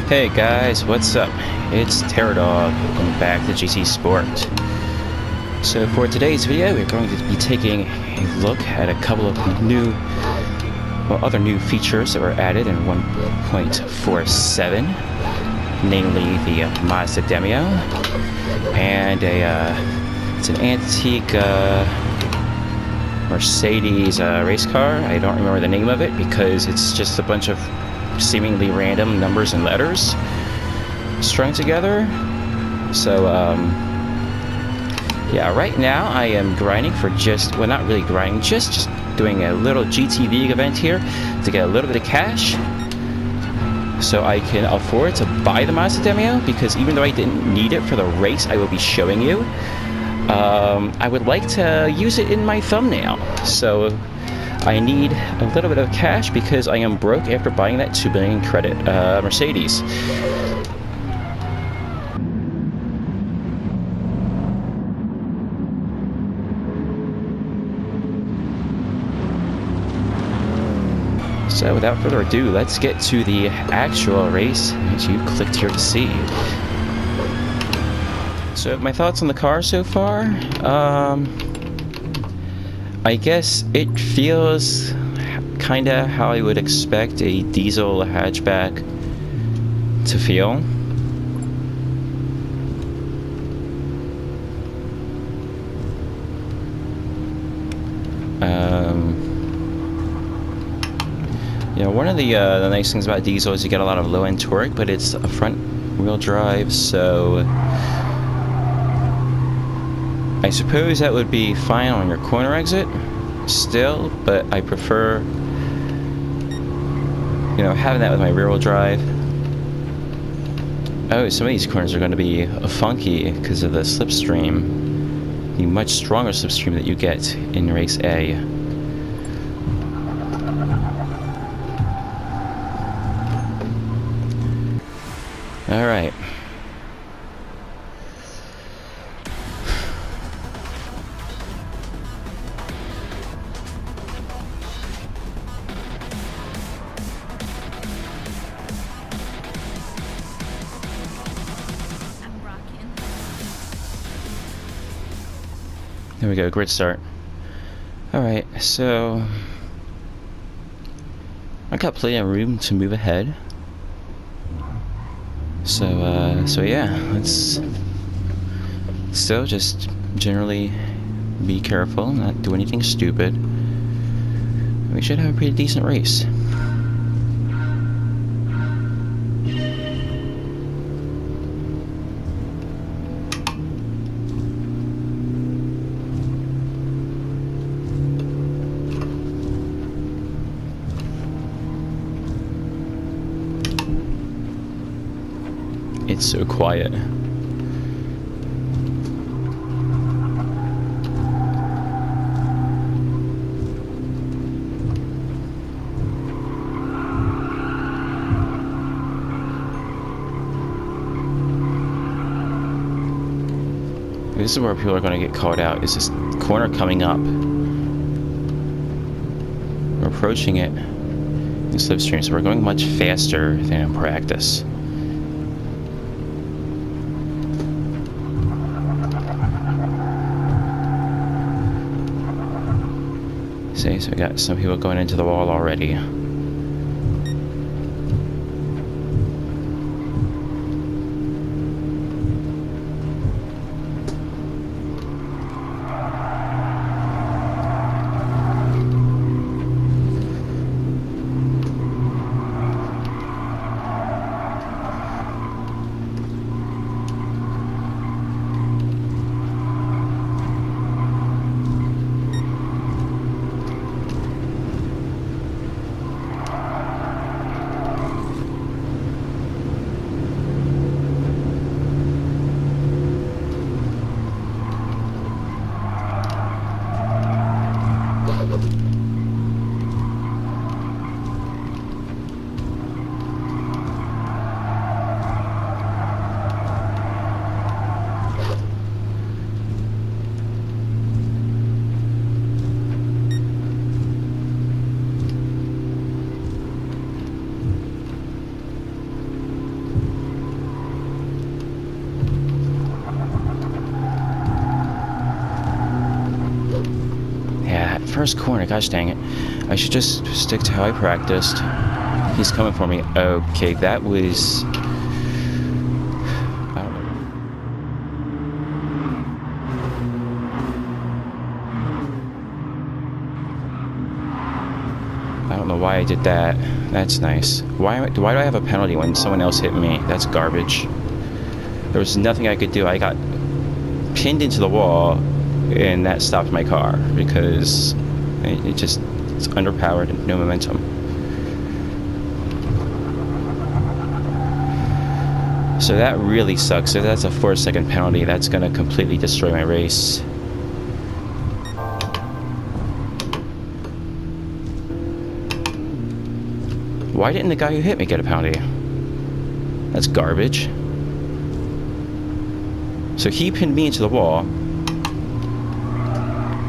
Hey guys, what's up? It's Terradog, welcome back to GT Sport. So for today's video, we're going to be taking a look at a couple of other new features that were added in 1.47, namely the Mazda Demio, and it's an antique Mercedes race car. I don't remember the name of it because it's just a bunch of seemingly random numbers and letters strung together. So yeah, right now I am grinding for well, not really grinding, just doing a little GTV event here to get a little bit of cash so I can afford to buy the Mazda Demio, because even though I didn't need it for the race I will be showing you, I would like to use it in my thumbnail. So I need a little bit of cash because I am broke after buying that 2 billion credit Mercedes. So without further ado, let's get to the actual race that you clicked here to see. So my thoughts on the car so far, I guess it feels kinda how I would expect a diesel hatchback to feel. You know, one of the nice things about diesel is you get a lot of low-end torque, but it's a front-wheel drive, so I suppose that would be fine on your corner exit still, but I prefer, you know, having that with my rear-wheel drive. Oh, some of these corners are going to be funky because of the slipstream, the much stronger slipstream that you get in race A. All right. There we go, grid start. Alright, so I got plenty of room to move ahead. So yeah, let's still just generally be careful, not do anything stupid. We should have a pretty decent race. It's so quiet. This is where people are going to get caught out, is this corner coming up. We're approaching it in slipstream, so we're going much faster than in practice. See, so we got some people going into the wall already. first corner. Gosh dang it. I should just stick to how I practiced. He's coming for me. Okay, that was... I don't know. I don't know why I did that. That's nice. Why do I have a penalty when someone else hit me? That's garbage. There was nothing I could do. I got pinned into the wall, and that stopped my car because it's underpowered and no momentum. So that really sucks. If that's a 4-second penalty, that's going to completely destroy my race. Why didn't the guy who hit me get a penalty? That's garbage. So he pinned me into the wall,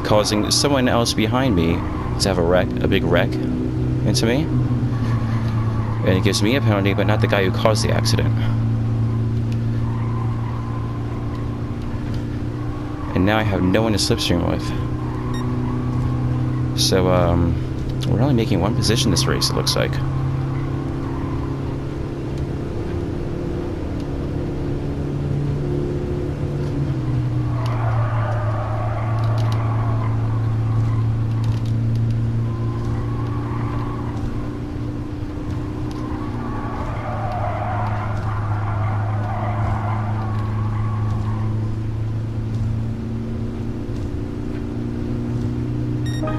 causing someone else behind me to have a big wreck into me. And it gives me a penalty, but not the guy who caused the accident. And now I have no one to slipstream with. So, we're only making one position this race, it looks like.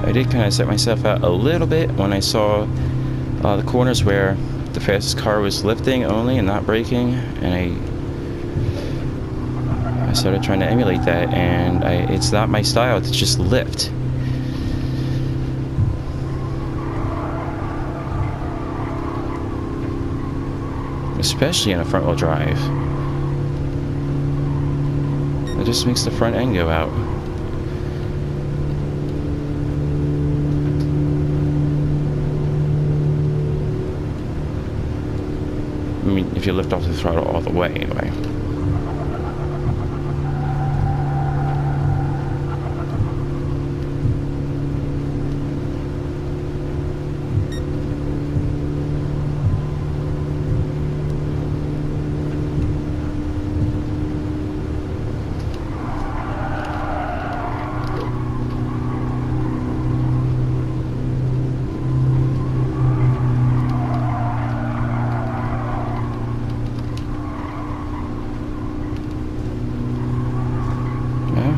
I did kind of set myself out a little bit when I saw the corners where the fastest car was lifting only and not braking, and I started trying to emulate that, and it's not my style to just lift. Especially in a front-wheel drive. It just makes the front end go out. I mean, if you lift off the throttle all the way, anyway.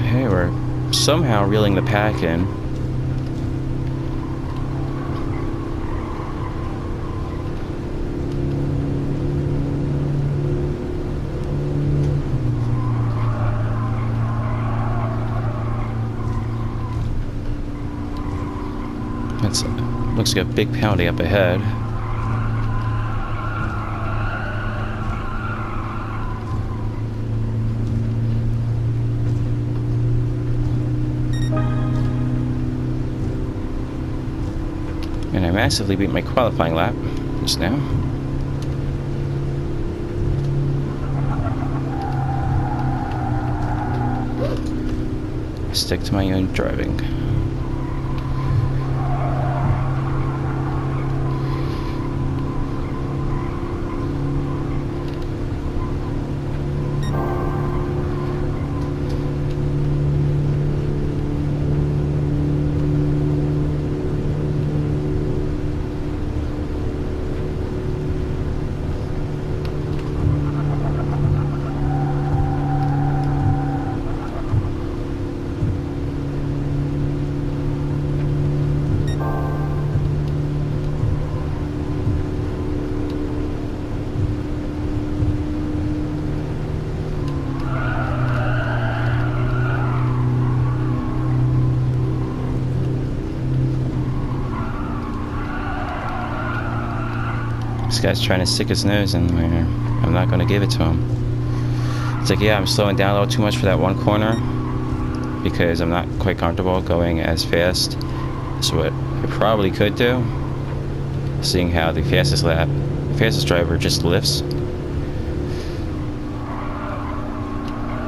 Okay, we're somehow reeling the pack in. Looks like a big penalty up ahead. And I massively beat my qualifying lap just now. Stick to my own driving. This guy's trying to stick his nose in there. I'm not going to give it to him. It's like, yeah, I'm slowing down a little too much for that one corner because I'm not quite comfortable going as fast as what I probably could do, seeing how the fastest driver just lifts.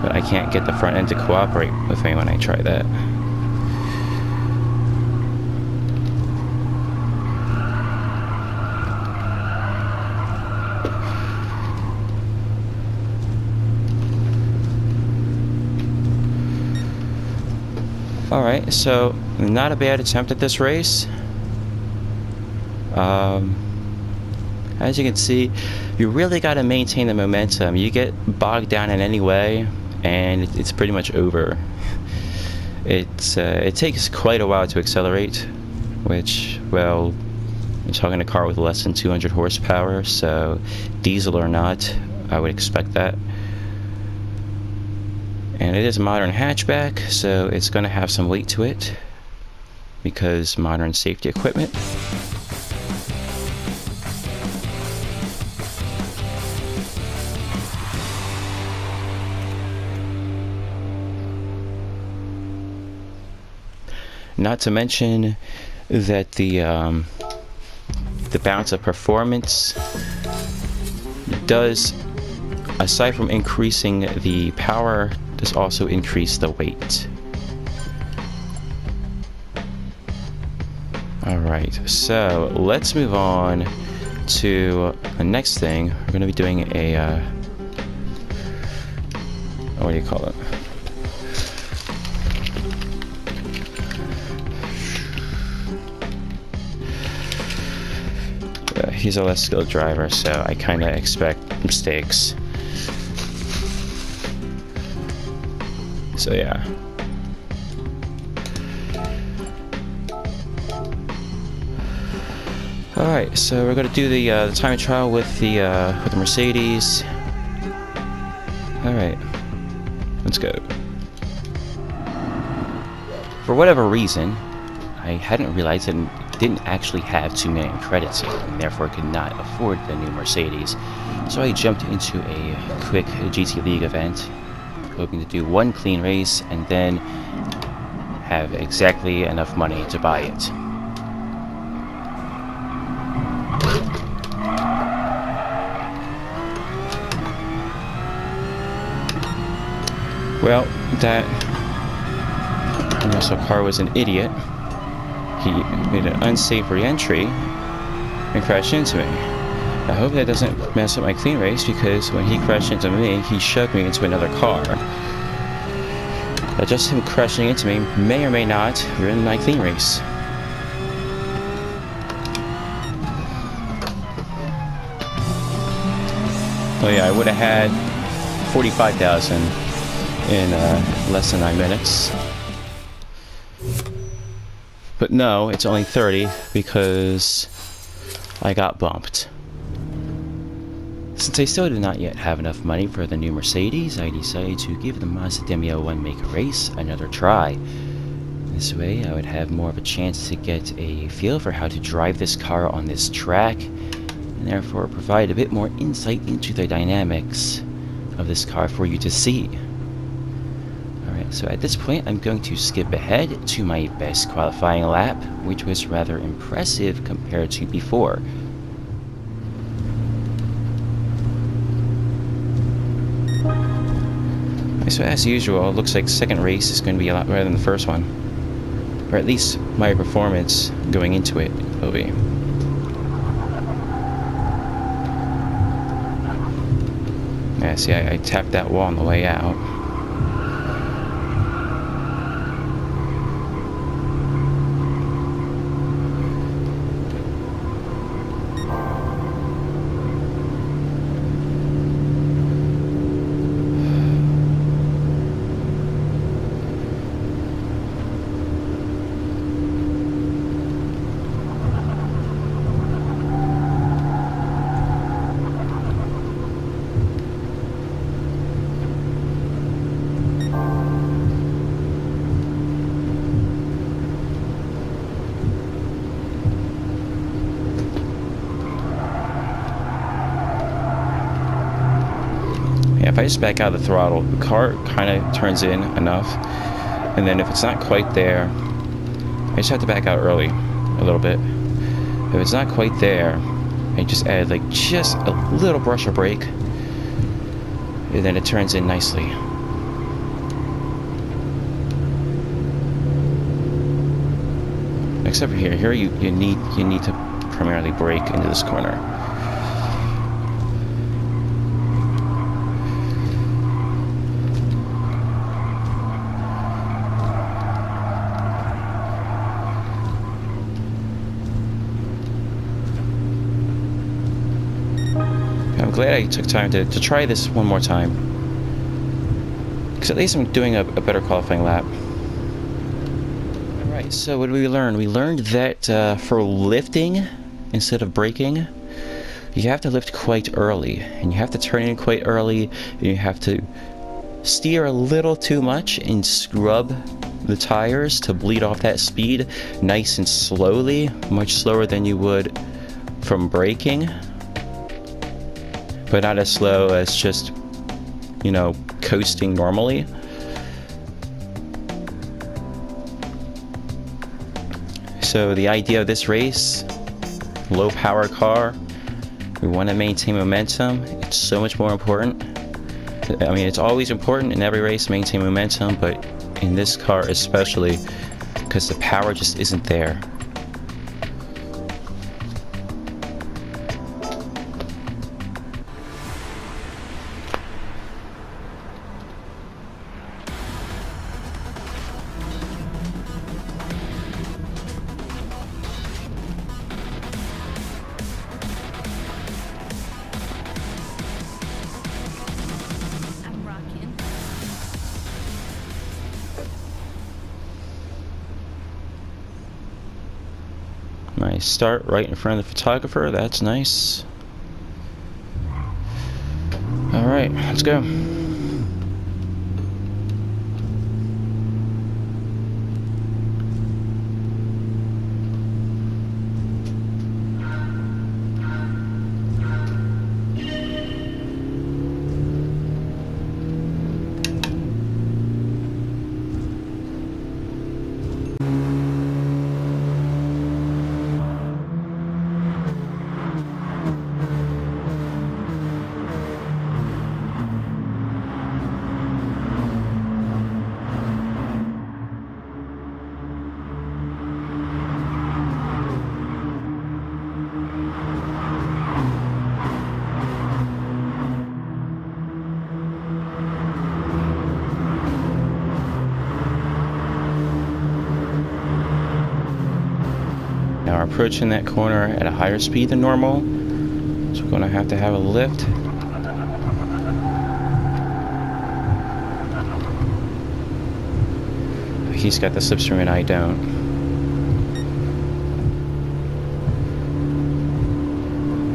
But I can't get the front end to cooperate with me when I try that. Alright, so not a bad attempt at this race. As you can see, you really got to maintain the momentum. You get bogged down in any way, and it's pretty much over. It takes quite a while to accelerate, which, well, I'm talking a car with less than 200 horsepower, so diesel or not, I would expect that. And it is a modern hatchback, so it's going to have some weight to it because modern safety equipment. Not to mention that the bounce of performance does, aside from increasing the power, does also increase the weight. Alright, so let's move on to the next thing. We're going to be doing a what do you call it? He's a less skilled driver, so I kind of expect mistakes. So yeah. Alright, so we're going to do the time trial with the Mercedes. Alright, let's go. For whatever reason, I hadn't realized that didn't actually have 2 million credits yet, and therefore could not afford the new Mercedes. So I jumped into a quick GT League event, hoping to do 1 clean race and then have exactly enough money to buy it. Well, that muscle car was an idiot. He made an unsafe re-entry and crashed into me. I hope that doesn't mess up my clean race, because when he crashed into me, he shoved me into another car. But just him crashing into me may or may not ruin my clean race. Oh yeah, I would have had 45,000 in less than 9 minutes. But no, it's only 30 because I got bumped. Since I still did not yet have enough money for the new Mercedes, I decided to give the Mazda Demio 1 Make Race another try. This way I would have more of a chance to get a feel for how to drive this car on this track, and therefore provide a bit more insight into the dynamics of this car for you to see. So at this point, I'm going to skip ahead to my best qualifying lap, which was rather impressive compared to before. So as usual, it looks like second race is going to be a lot better than the first one. Or at least my performance going into it will be. Yeah, see, I tapped that wall on the way out. If I just back out of the throttle, the car kind of turns in enough, and then if it's not quite there, I just have to back out early a little bit. If it's not quite there, I just add like just a little brush or brake, and then it turns in nicely. Except for here you need to primarily brake into this corner. I'm glad I took time to try this one more time. Because at least I'm doing a better qualifying lap. Alright, so what did we learn? We learned that for lifting instead of braking, you have to lift quite early. And you have to turn in quite early. And you have to steer a little too much and scrub the tires to bleed off that speed nice and slowly. Much slower than you would from braking. But not as slow as just, you know, coasting normally. So the idea of this race, low power car, we want to maintain momentum. It's so much more important. I mean, it's always important in every race to maintain momentum, but in this car especially, because the power just isn't there. Nice start right in front of the photographer. That's nice. All right, let's go. Now we're approaching that corner at a higher speed than normal, so we're going to have a lift. He's got the slipstream and I don't.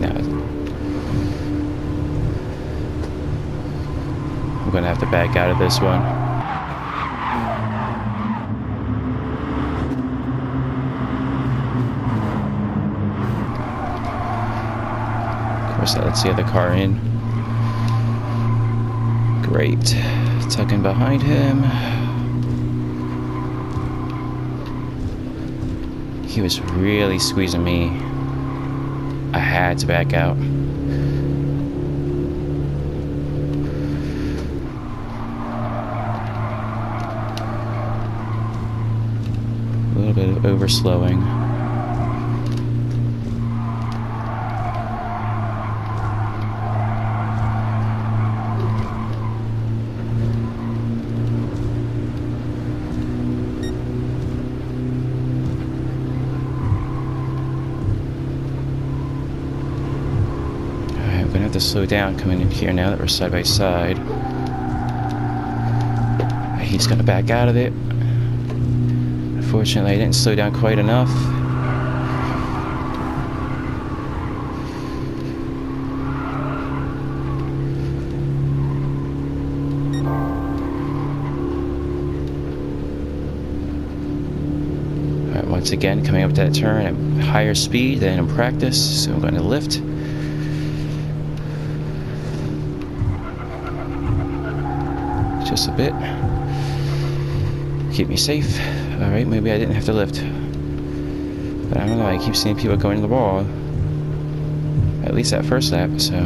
Now I'm going to have to back out of this one. Let's see the car in. Great. Tucking behind him. He was really squeezing me. I had to back out. A little bit of overslowing. To slow down coming in here now that we're side by side. He's gonna back out of it. Unfortunately, I didn't slow down quite enough. Alright, once again coming up that turn at higher speed than in practice, so I'm going to lift. Just a bit. Keep me safe. Alright, maybe I didn't have to lift. But I don't know, I keep seeing people going to the wall. At least that first lap, so.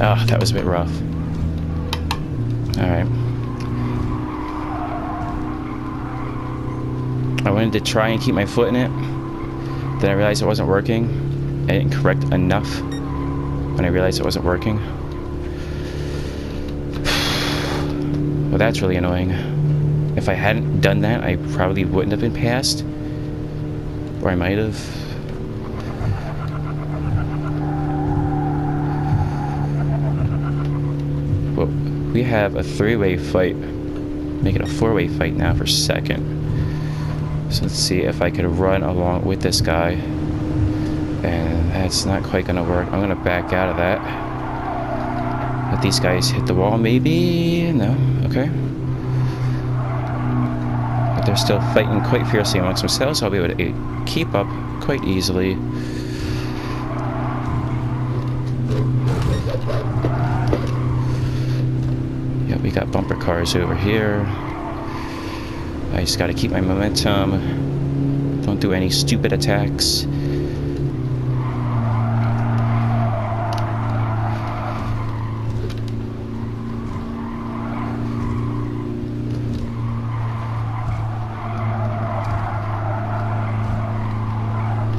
Oh, that was a bit rough. Alright. I wanted to try and keep my foot in it. Then I realized it wasn't working. I didn't correct enough when I realized it wasn't working. Well, that's really annoying. If I hadn't done that, I probably wouldn't have been passed. Or I might have. Well, we have a three-way fight. Make it a four-way fight now for second. So let's see if I could run along with this guy. And that's not quite gonna work. I'm gonna back out of that. Let these guys hit the wall, maybe? No? Okay. But they're still fighting quite fiercely amongst themselves, so I'll be able to keep up quite easily. Yeah, we got bumper cars over here. I just gotta keep my momentum. Don't do any stupid attacks.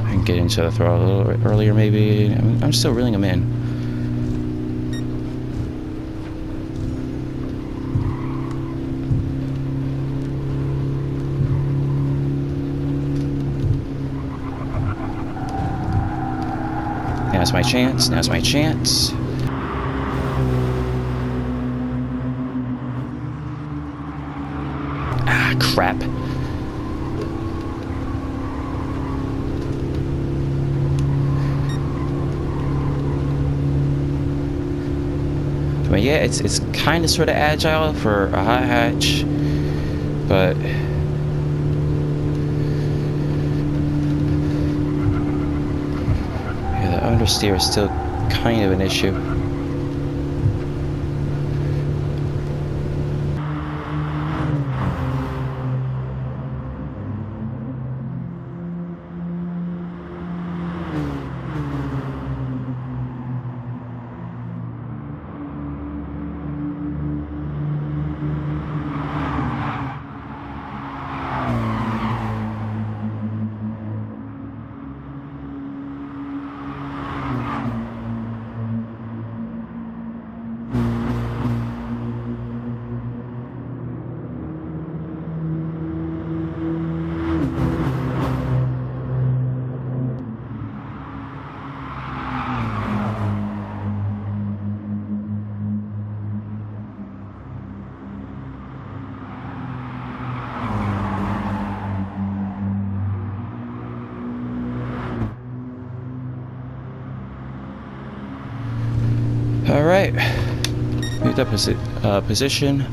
I can get into the throttle a little bit earlier, maybe. I'm still reeling them in. Now's my chance. Now's my chance. Ah, crap. I mean, yeah, it's kind of sort of agile for a hot hatch, but understeer is still kind of an issue. Alright, moved up position.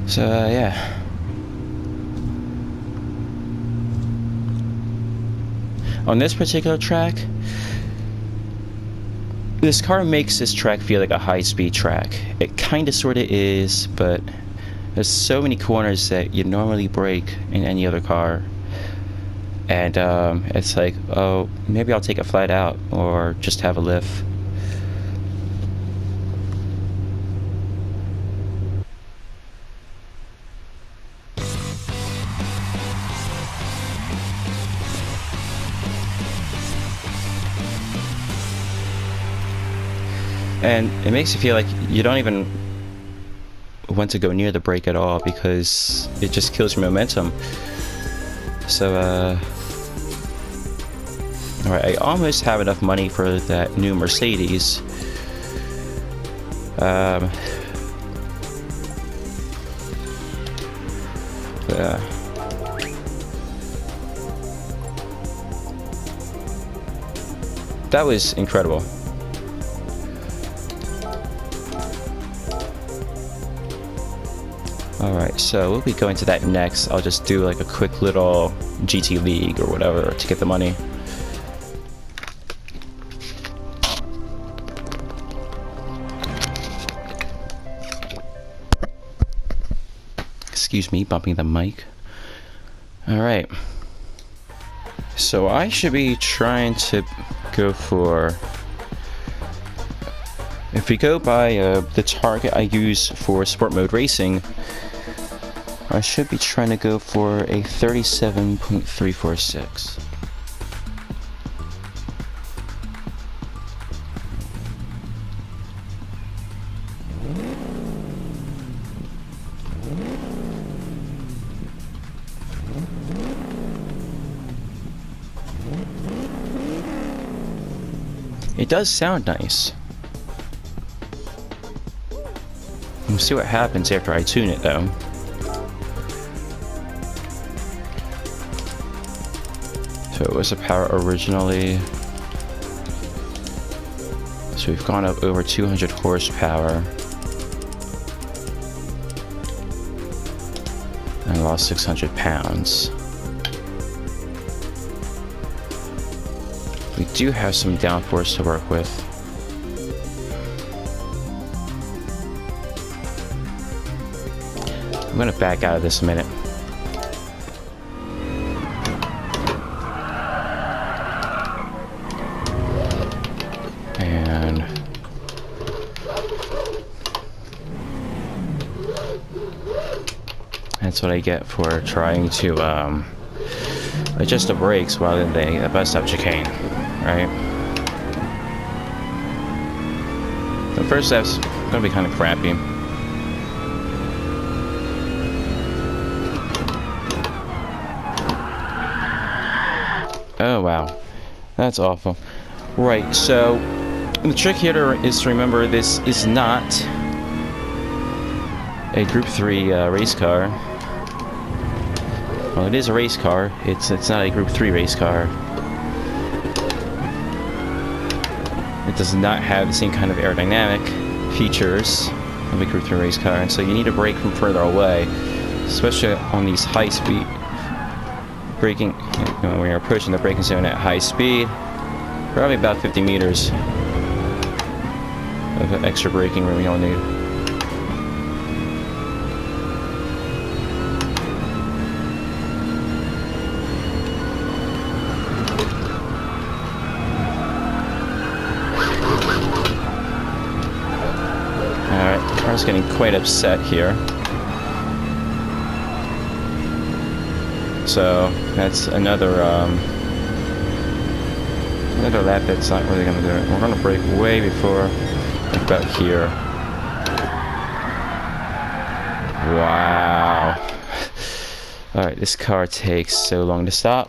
So, yeah. On this particular track, this car makes this track feel like a high-speed track. It kind of sort of is, but there's so many corners that you normally brake in any other car. And it's like, oh, maybe I'll take it flat out or just have a lift. And it makes you feel like you don't even want to go near the brake at all because it just kills your momentum. So, alright, I almost have enough money for that new Mercedes. That was incredible. Alright, so we'll be going to that next. I'll just do like a quick little GT League or whatever to get the money. Excuse me, bumping the mic. Alright. So I should be trying to go for... If we go by the target I use for sport mode racing, I should be trying to go for a 37.346. It does sound nice. We'll see what happens after I tune it, though. So it was a power originally. So we've gone up over 200 horsepower. And lost 600 pounds. We do have some downforce to work with. I'm gonna back out of this a minute. And that's what I get for trying to adjust the brakes while in the bus stop chicane, right? The first step's gonna be kind of crappy. Oh wow, that's awful. Right, so the trick here is to remember this is not a Group 3 race car. Well, it is a race car. It's not a Group 3 race car. It does not have the same kind of aerodynamic features of a Group 3 race car, and so you need to brake from further away, especially on these high-speed braking. You know, when you're approaching the braking zone at high speed, probably about 50 meters of extra braking room you'll need. Alright, the car's getting quite upset here. So that's another lap that's not really gonna do it. We're gonna brake way before about here. Wow. Alright, this car takes so long to stop.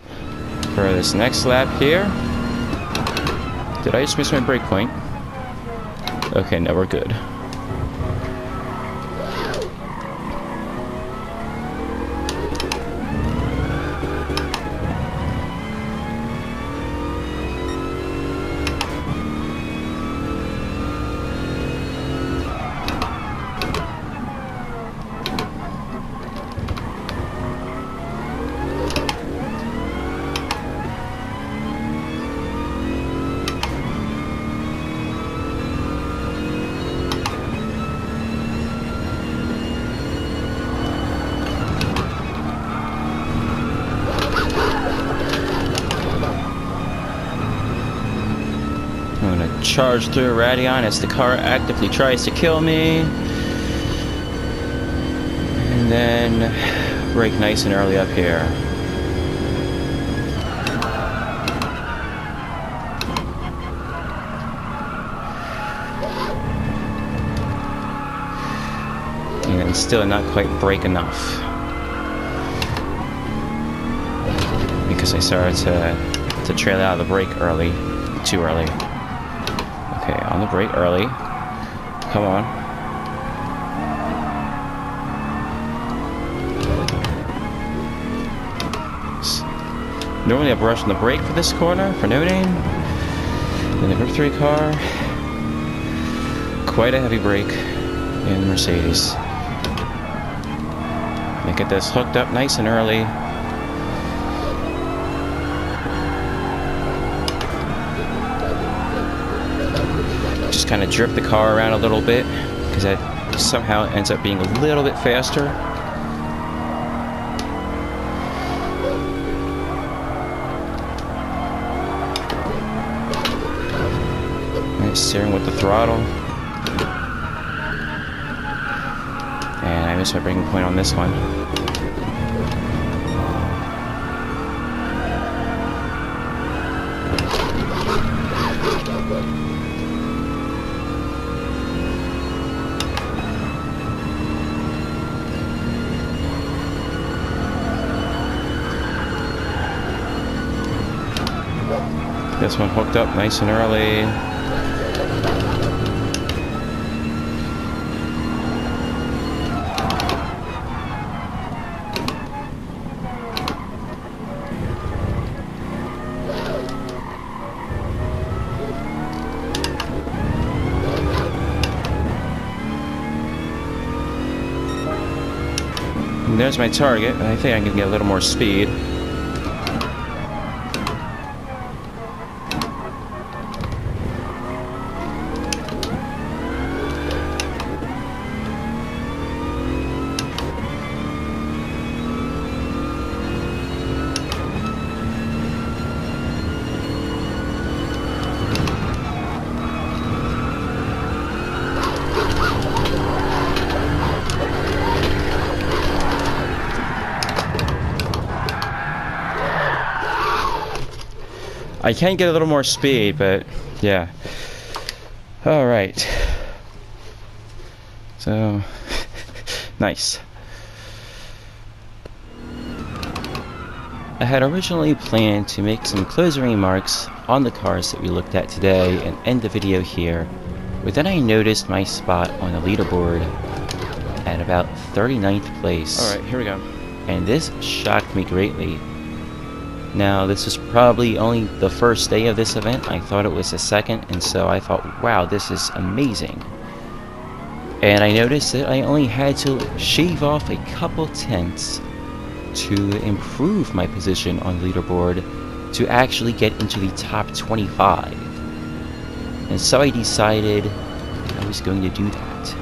For this next lap here. Did I just miss my brake point? Okay, no, we're good. I'm gonna charge through Radion as the car actively tries to kill me. And then brake nice and early up here. And still not quite brake enough. Because I started to trail out of the brake early. Too early. Okay, on the brake early. Come on. Normally I'm rushing the brake for this corner, for no name. In the Group 3 car, quite a heavy brake in the Mercedes. Let me get this hooked up nice and early. Just kind of drift the car around a little bit, because that somehow ends up being a little bit faster. Alright, steering with the throttle. And I missed my braking point on this one. This one hooked up nice and early. And there's my target. I think I can get a little more speed. I can get a little more speed, but yeah. Alright. So, nice. I had originally planned to make some closing remarks on the cars that we looked at today and end the video here, but then I noticed my spot on the leaderboard at about 39th place. Alright, here we go. And this shocked me greatly. Now, this is probably only the first day of this event. I thought it was the second, and so I thought, wow, this is amazing. And I noticed that I only had to shave off a couple tenths to improve my position on the leaderboard to actually get into the top 25. And so I decided I was going to do that.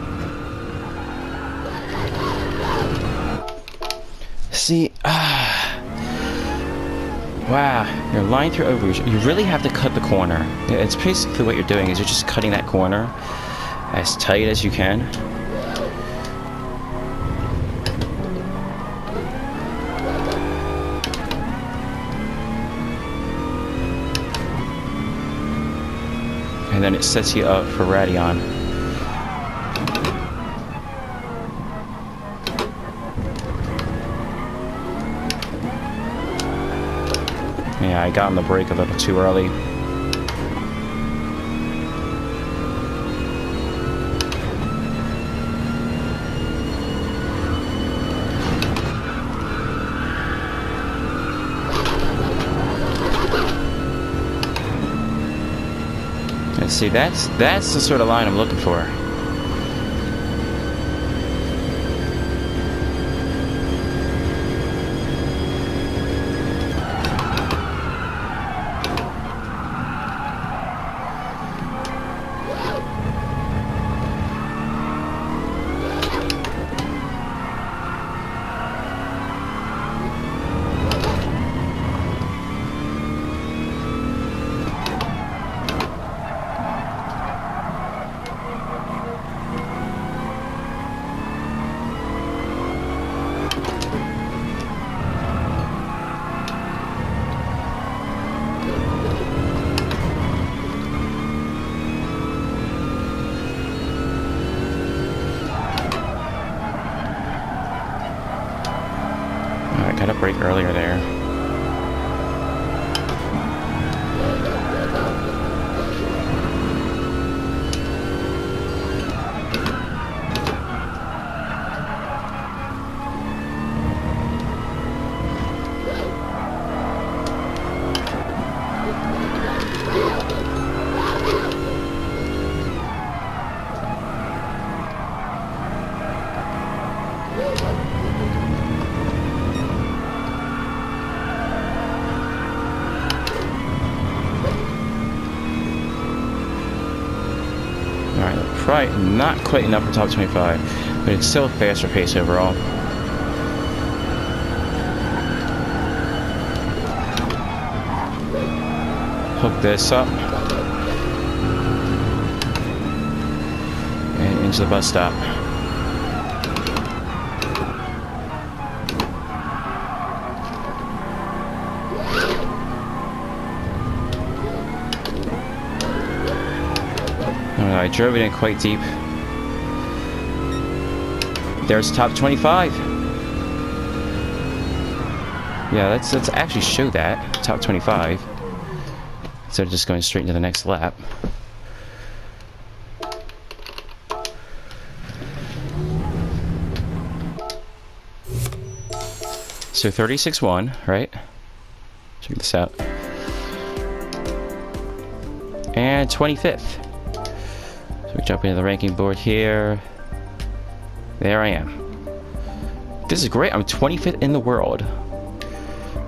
See, wow, you're lying through overreach. You really have to cut the corner. It's basically what you're doing is you're just cutting that corner as tight as you can. And then it sets you up for Radion. Yeah, I got on the brake a little too early. And see, that's the sort of line I'm looking for. Got a break earlier there. Probably not quite enough for top 25, but it's still a faster pace overall. Hook this up. into the bus stop. I drove it in quite deep. There's top 25. Yeah, let's actually show that top 25 instead of just going straight into the next lap. So 36.1, right? Check this out. And 25th. So we jump into the ranking board here. There I am. This is great. I'm 25th in the world.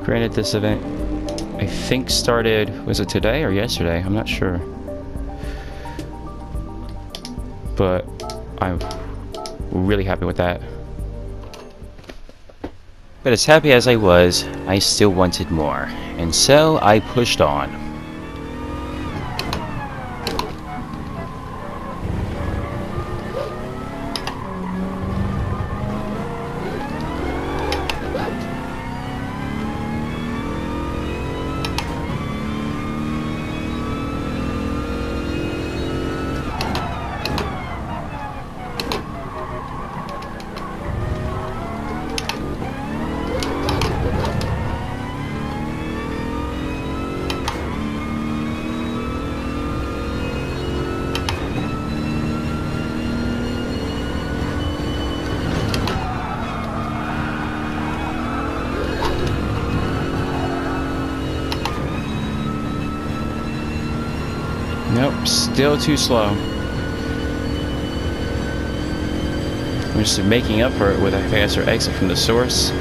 Granted, this event, I think, started, was it today or yesterday? I'm not sure. But I'm really happy with that. But as happy as I was, I still wanted more. And so I pushed on. Nope, still too slow. I'm just making up for it with a faster exit from the source.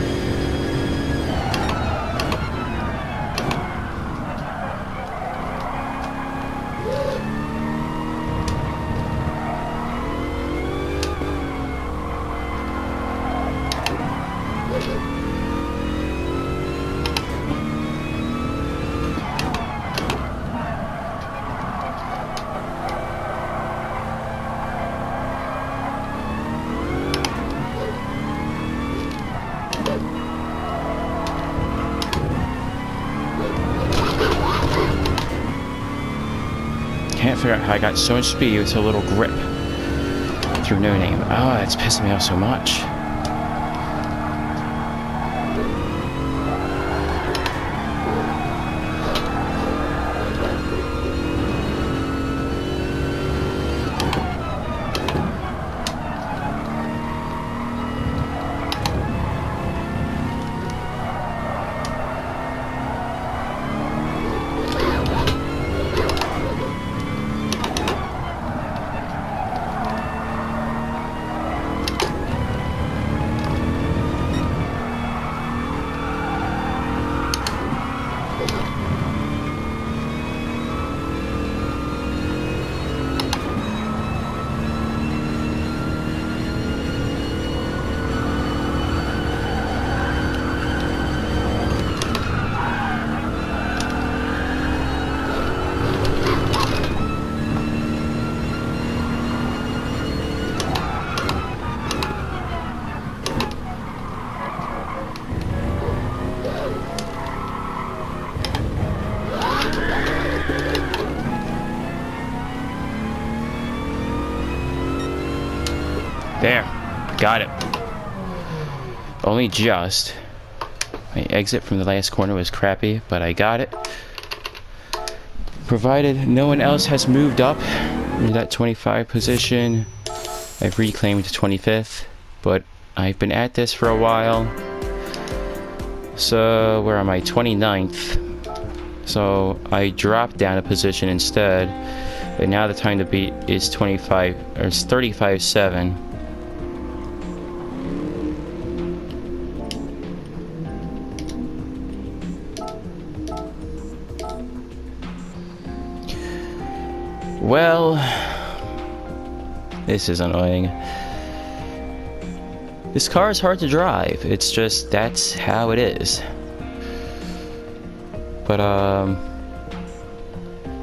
Can't figure out how I got so much speed with so little grip through no name. Oh, it's pissing me off so much. There, got it. Only just. My exit from the last corner was crappy, but I got it. Provided no one else has moved up into that 25 position, I've reclaimed 25th, but I've been at this for a while. So, where am I? 29th. So, I dropped down a position instead, but now the time to beat is 25, or it's 35.7. Well, this is annoying. This car is hard to drive. It's just, that's how it is. But,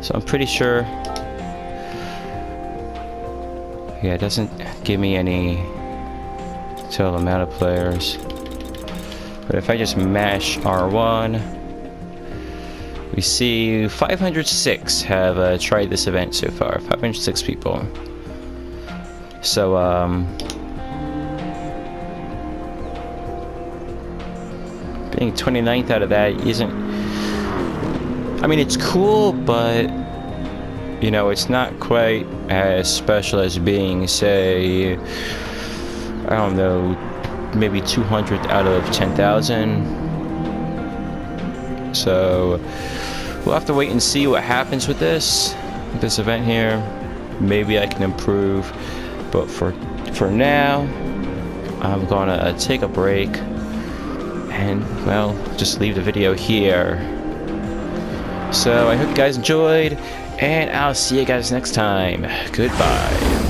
so I'm pretty sure Yeah, it doesn't give me any total amount of players. But if I just mash R1, we see 506 have tried this event so far. 506 people. So, being 29th out of that isn't... I mean, it's cool, but, you know, it's not quite as special as being, say, I don't know, maybe 200 out of 10,000. So we'll have to wait and see what happens with this event here. Maybe I can improve, but for now I'm gonna take a break and, well, just leave the video here. So I hope you guys enjoyed, and I'll see you guys next time. Goodbye.